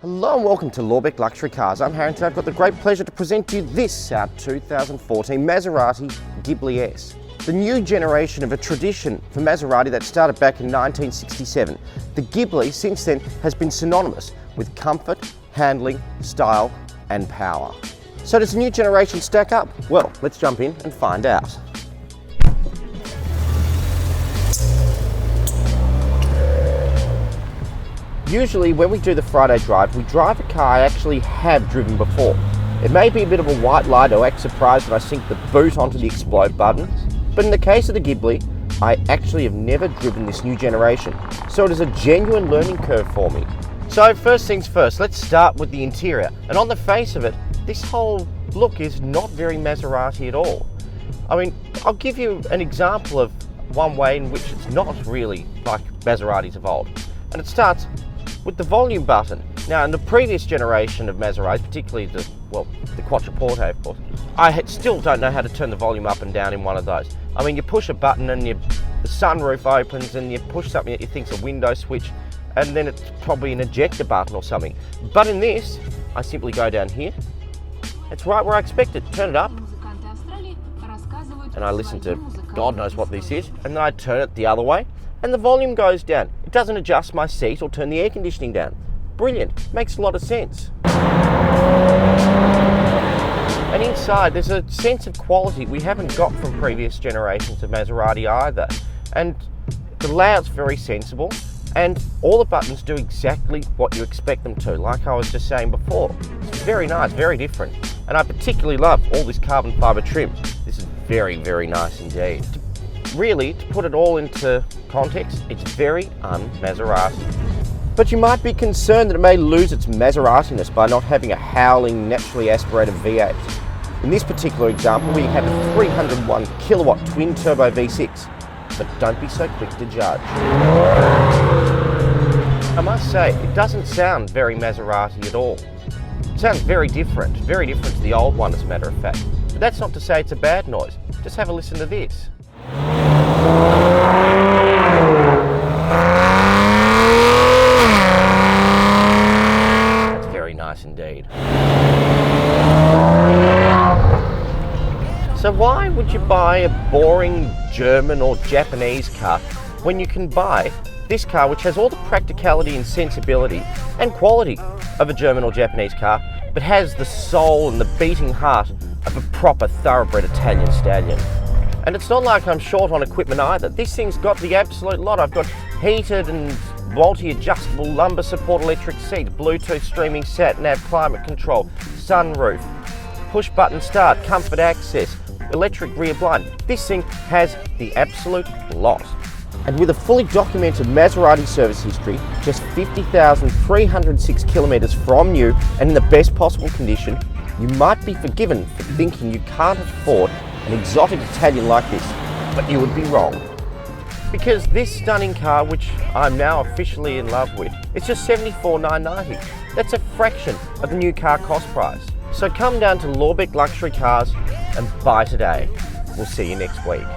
Hello and welcome to Lorbek Luxury Cars. I'm Harry and today I've got the great pleasure to present to you this, our 2014 Maserati Ghibli S. The new generation of a tradition for Maserati that started back in 1967. The Ghibli since then has been synonymous with comfort, handling, style and power. So does the new generation stack up? Well, let's jump in and find out. Usually when we do the Friday drive, we drive a car I actually have driven before. It may be a bit of a white lie to act surprised when I sink the boot onto the explode button, but in the case of the Ghibli, I actually have never driven this new generation, so it is a genuine learning curve for me. So first things first, let's start with the interior. And on the face of it, this whole look is not very Maserati at all. I mean, I'll give you an example of one way in which it's not really like Maseratis of old. And it starts with the volume button. Now, in the previous generation of Maseratis, particularly the Quattroporte, of course, I still don't know how to turn the volume up and down in one of those. I mean, you push a button and the sunroof opens, and you push something that you think's a window switch, and then it's probably an ejector button or something. But in this, I simply go down here. It's right where I expect it. Turn it up, and I listen to God knows what this is, and then I turn it the other way, and the volume goes down. It doesn't adjust my seat or turn the air conditioning down. Brilliant, makes a lot of sense. And inside, there's a sense of quality we haven't got from previous generations of Maserati either. And the layout's very sensible, and all the buttons do exactly what you expect them to, like I was just saying before. It's very nice, very different. And I particularly love all this carbon fibre trim. This is very, very nice indeed. Really, to put it all into context, it's very un-Maserati. But you might be concerned that it may lose its Maseratiness by not having a howling, naturally aspirated V8. In this particular example, we have a 301 kilowatt twin-turbo V6, but don't be so quick to judge. I must say, it doesn't sound very Maserati at all. It sounds very different to the old one, as a matter of fact. But that's not to say it's a bad noise. Just have a listen to this. That's very nice indeed. So why would you buy a boring German or Japanese car when you can buy this car, which has all the practicality and sensibility and quality of a German or Japanese car, but has the soul and the beating heart of a proper thoroughbred Italian stallion? And it's not like I'm short on equipment either. This thing's got the absolute lot. I've got heated and multi-adjustable lumbar support electric seats, Bluetooth streaming sat-nav, climate control, sunroof, push button start, comfort access, electric rear blind. This thing has the absolute lot. And with a fully documented Maserati service history, just 50,306 kilometres from new and in the best possible condition, you might be forgiven for thinking you can't afford an exotic Italian like this, but you would be wrong. Because this stunning car, which I'm now officially in love with, it's just $74,990. That's a fraction of the new car cost price. So come down to Lorbek Luxury Cars and buy today. We'll see you next week.